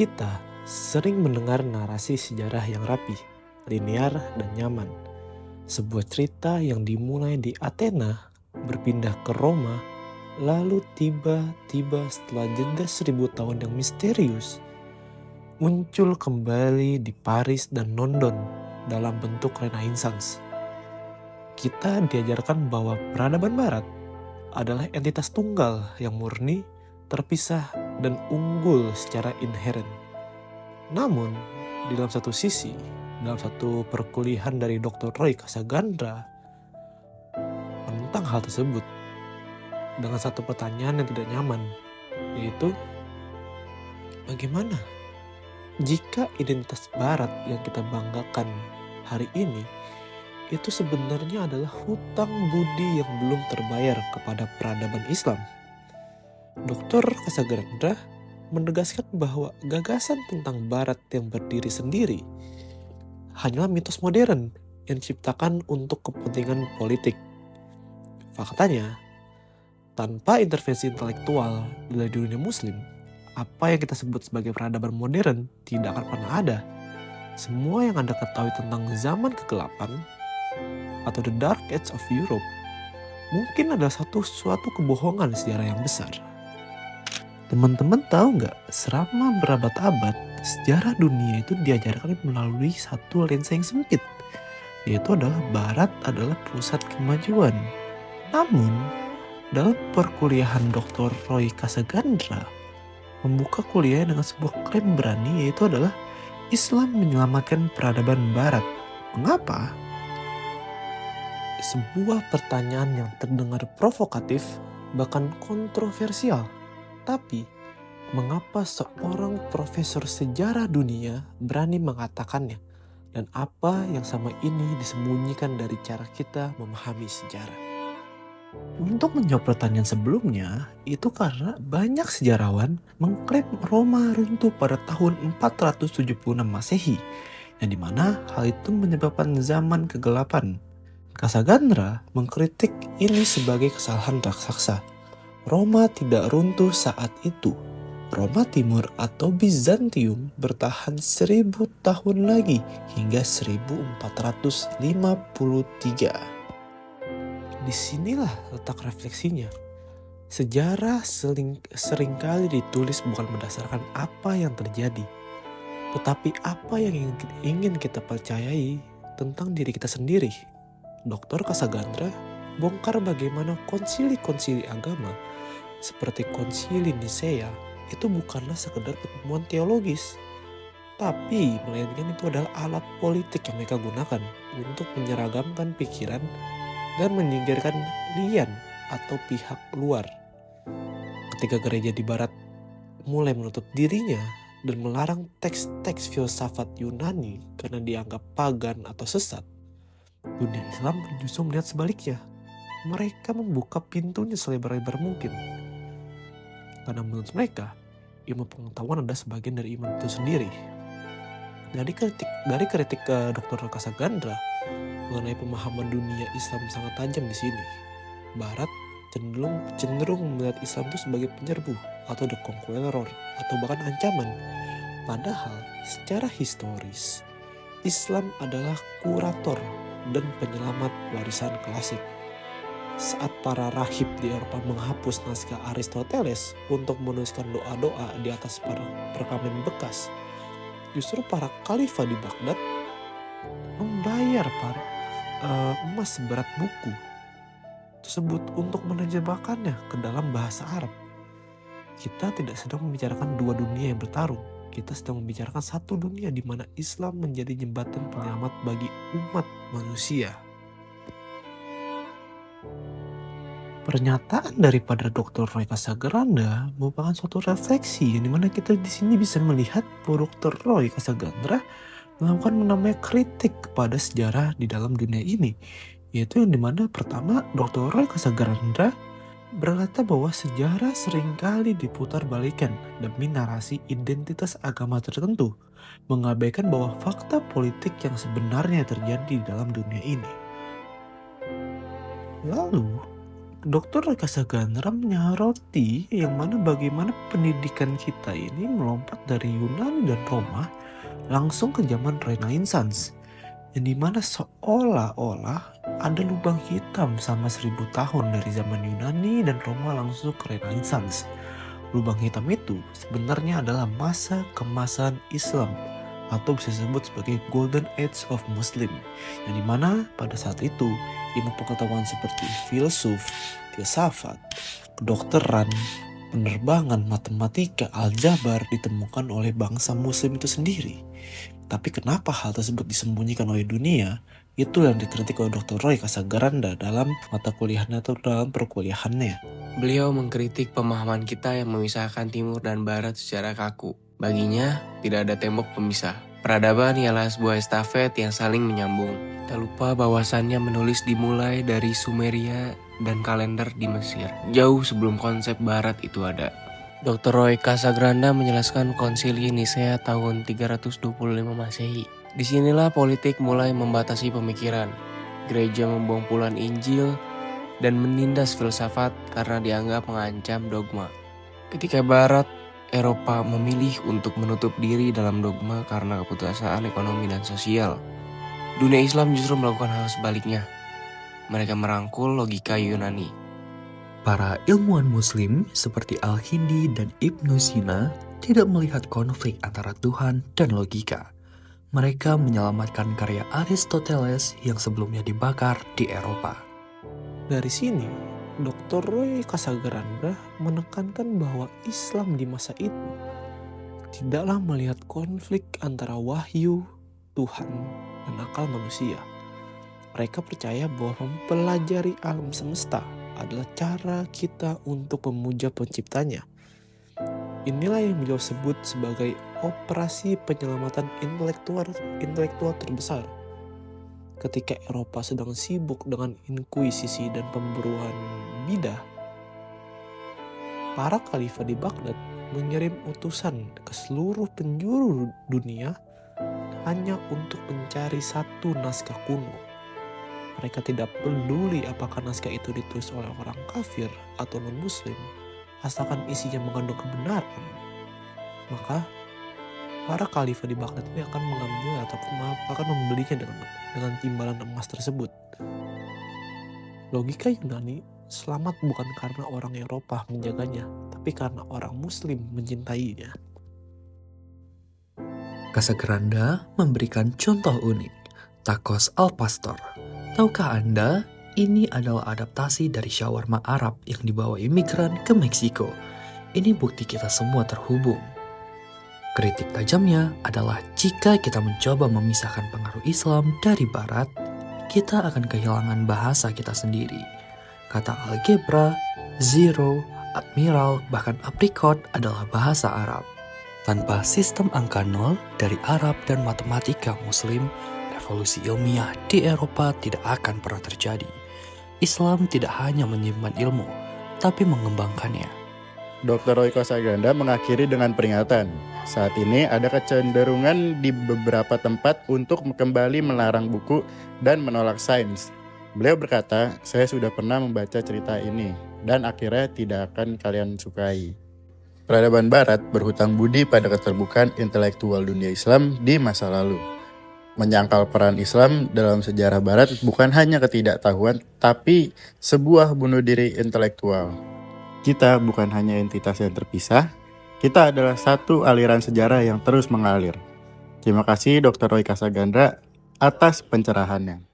Kita sering mendengar narasi sejarah yang rapi, linear, dan nyaman. Sebuah cerita yang dimulai di Athena, berpindah ke Roma, lalu tiba-tiba setelah jeda 1000 tahun yang misterius, muncul kembali di Paris dan London dalam bentuk Renaissance. Kita diajarkan bahwa peradaban Barat adalah entitas tunggal yang murni, terpisah, dan unggul secara inheren. Namun, di dalam satu sisi, dalam satu perkuliahan dari Dr. Roy Casagandra tentang hal tersebut, dengan satu pertanyaan yang tidak nyaman, yaitu bagaimana jika identitas Barat yang kita banggakan hari ini itu sebenarnya adalah hutang budi yang belum terbayar kepada peradaban Islam. Dr. Casagandra menegaskan bahwa gagasan tentang Barat yang berdiri sendiri hanyalah mitos modern yang diciptakan untuk kepentingan politik. Faktanya, tanpa intervensi intelektual dari dunia muslim, apa yang kita sebut sebagai peradaban modern tidak akan pernah ada. Semua yang Anda ketahui tentang zaman kegelapan atau the dark age of Europe mungkin adalah suatu kebohongan sejarah yang besar. Teman-teman tahu nggak, selama berabad-abad, sejarah dunia itu diajarkan melalui satu lensa yang sempit, yaitu adalah Barat adalah pusat kemajuan. Namun, dalam perkuliahan Dr. Roy Casagandra membuka kuliah dengan sebuah klaim berani, yaitu adalah Islam menyelamatkan peradaban Barat. Mengapa? Sebuah pertanyaan yang terdengar provokatif, bahkan kontroversial. Tapi, mengapa seorang profesor sejarah dunia berani mengatakannya? Dan apa yang sama ini disembunyikan dari cara kita memahami sejarah? Untuk menjawab pertanyaan sebelumnya, itu karena banyak sejarawan mengklaim Roma runtuh pada tahun 476 Masehi, yang dimana hal itu menyebabkan zaman kegelapan. Casagandra mengkritik ini sebagai kesalahan raksasa. Roma tidak runtuh saat itu. Roma Timur atau Bizantium bertahan 1000 tahun lagi hingga 1453. Disinilah letak refleksinya. Sejarah seringkali ditulis bukan berdasarkan apa yang terjadi, tetapi apa yang ingin kita percayai tentang diri kita sendiri. Dr. Casagandra bongkar bagaimana konsili-konsili agama seperti konsili Nisea itu bukanlah sekedar pertemuan teologis, tapi melainkan itu adalah alat politik yang mereka gunakan untuk menyeragamkan pikiran dan menyingkirkan lian atau pihak luar. Ketika gereja di Barat mulai menutup dirinya dan melarang teks-teks filsafat Yunani karena dianggap pagan atau sesat, dunia Islam justru melihat sebaliknya. Mereka membuka pintunya selebar-lebar mungkin. Karena menurut mereka, ilmu pengetahuan adalah sebagian dari iman itu sendiri. Dari kritik ke Dr. Casagandra mengenai pemahaman dunia Islam sangat tajam di sini. Barat cenderung melihat Islam itu sebagai penyerbu atau the conqueror atau bahkan ancaman. Padahal secara historis, Islam adalah kurator dan penyelamat warisan klasik. Saat para rahib di Eropa menghapus naskah Aristoteles untuk menuliskan doa-doa di atas perkamen bekas, justru para khalifah di Baghdad membayar para emas seberat buku tersebut untuk menerjemahkannya ke dalam bahasa Arab. Kita tidak sedang membicarakan dua dunia yang bertarung. Kita sedang membicarakan satu dunia di mana Islam menjadi jembatan penyelamat bagi umat manusia. Pernyataan daripada Dr. Roy Casagandra merupakan suatu refleksi yang dimana kita di sini bisa melihat bahwa Dr. Roy Casagandra melakukan namanya kritik kepada sejarah di dalam dunia ini, yaitu yang dimana pertama Dr. Roy Casagandra berkata bahwa sejarah seringkali diputar balikan demi narasi identitas agama tertentu, mengabaikan bahwa fakta politik yang sebenarnya terjadi di dalam dunia ini. Lalu Dr. Kasagandra menyoroti yang mana bagaimana pendidikan kita ini melompat dari Yunani dan Roma langsung ke zaman Renaissance, yang dimana seolah-olah ada lubang hitam sama 1000 tahun dari zaman Yunani dan Roma langsung ke Renaissance. Lubang hitam itu sebenarnya adalah masa kemasan Islam, atau bisa disebut sebagai Golden Age of Muslim, yang dimana pada saat itu ilmu pengetahuan seperti filsafat, kedokteran, penerbangan, matematika, aljabar ditemukan oleh bangsa Muslim itu sendiri. Tapi kenapa hal tersebut disembunyikan oleh dunia? Itu yang dikritik oleh Dr. Roy Casagranda dalam mata kuliahnya atau dalam perkuliahannya. Beliau mengkritik pemahaman kita yang memisahkan timur dan barat secara kaku. Baginya, tidak ada tembok pemisah. Peradaban ialah sebuah estafet yang saling menyambung. Tak lupa bahwasannya menulis dimulai dari Sumeria dan kalender di Mesir, jauh sebelum konsep barat itu ada. Dr. Roy Casagranda menjelaskan konsili Nisea tahun 325 Masehi. Disinilah politik mulai membatasi pemikiran. Gereja membuang puluhan Injil dan menindas filsafat karena dianggap mengancam dogma. Ketika Barat, Eropa memilih untuk menutup diri dalam dogma karena keputusasaan ekonomi dan sosial. Dunia Islam justru melakukan hal sebaliknya. Mereka merangkul logika Yunani. Para ilmuwan Muslim seperti Al-Hindi dan Ibnu Sina tidak melihat konflik antara Tuhan dan logika. Mereka menyelamatkan karya Aristoteles yang sebelumnya dibakar di Eropa. Dari sini, Dr. Roy Casagranda menekankan bahwa Islam di masa itu tidaklah melihat konflik antara wahyu, Tuhan, dan akal manusia. Mereka percaya bahwa mempelajari alam semesta adalah cara kita untuk memuja penciptanya. Inilah yang beliau sebut sebagai operasi penyelamatan intelektual terbesar. Ketika Eropa sedang sibuk dengan inkuisisi dan pemburuan bidah, para khalifah di Baghdad mengirim utusan ke seluruh penjuru dunia hanya untuk mencari satu naskah kuno. Mereka tidak peduli apakah naskah itu ditulis oleh orang kafir atau non-muslim, asalkan isinya mengandung kebenaran. Maka para khalifah di Baghdad ini akan mengambil ataupun akan membelinya dengan timbalan emas tersebut. Logika Yunani selamat bukan karena orang Eropa menjaganya, tapi karena orang Muslim mencintainya. Casagranda memberikan contoh unik, tacos al pastor. Tahukah Anda, ini adalah adaptasi dari shawarma Arab yang dibawa imigran ke Meksiko. Ini bukti kita semua terhubung. Kritik tajamnya adalah jika kita mencoba memisahkan pengaruh Islam dari Barat, kita akan kehilangan bahasa kita sendiri. Kata algebra, zero, admiral, bahkan apricot adalah bahasa Arab. Tanpa sistem angka nol dari Arab dan matematika Muslim, revolusi ilmiah di Eropa tidak akan pernah terjadi. Islam tidak hanya menyimpan ilmu, tapi mengembangkannya. Dr. Roy Casagranda mengakhiri dengan peringatan. Saat ini ada kecenderungan di beberapa tempat untuk kembali melarang buku dan menolak sains. Beliau berkata, saya sudah pernah membaca cerita ini dan akhirnya tidak akan kalian sukai. Peradaban Barat berhutang budi pada keterbukaan intelektual dunia Islam di masa lalu. Menyangkal peran Islam dalam sejarah Barat bukan hanya ketidaktahuan, tapi sebuah bunuh diri intelektual. Kita bukan hanya entitas yang terpisah, kita adalah satu aliran sejarah yang terus mengalir. Terima kasih Dr. Roy Casagranda atas pencerahannya.